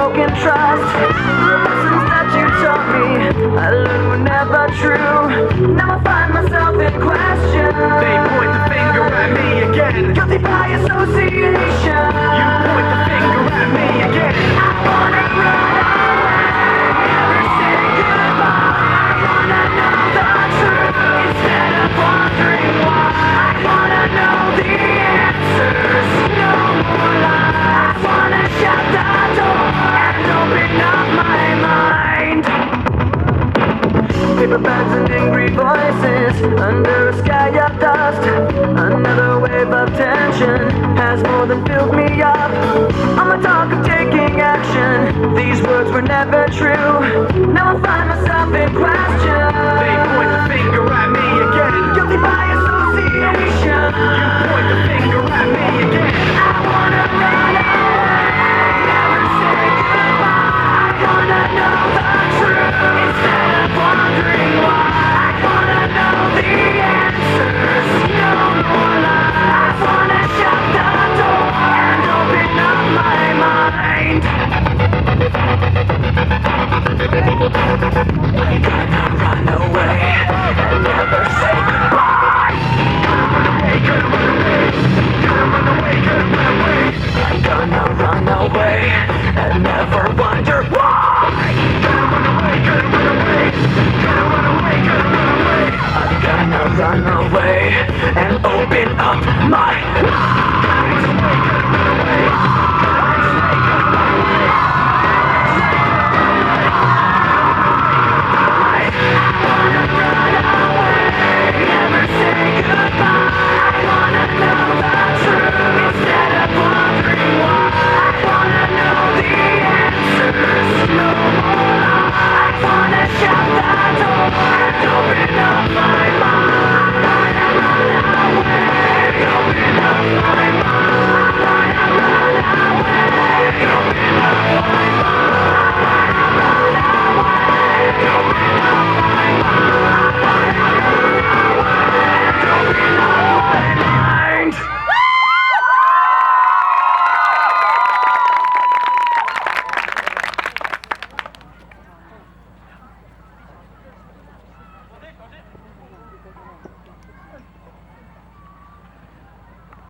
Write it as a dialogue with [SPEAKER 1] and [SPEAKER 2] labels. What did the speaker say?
[SPEAKER 1] broken trust. The lessons that you taught me, I learned were never true. Now I find myself in question.
[SPEAKER 2] They point the finger at me again.
[SPEAKER 1] Guilty by association.
[SPEAKER 2] You point the finger at me again.
[SPEAKER 1] I wanna run away, never say goodbye. I wanna know the truth instead of wondering why. I wanna know the answers, no more lies. I wanna shut the door and open up my mind. Paper bags and angry voices under a sky of dust. Another wave of tension has more than filled me up. On the talk of taking action, these words were never true. Now I find myself in question.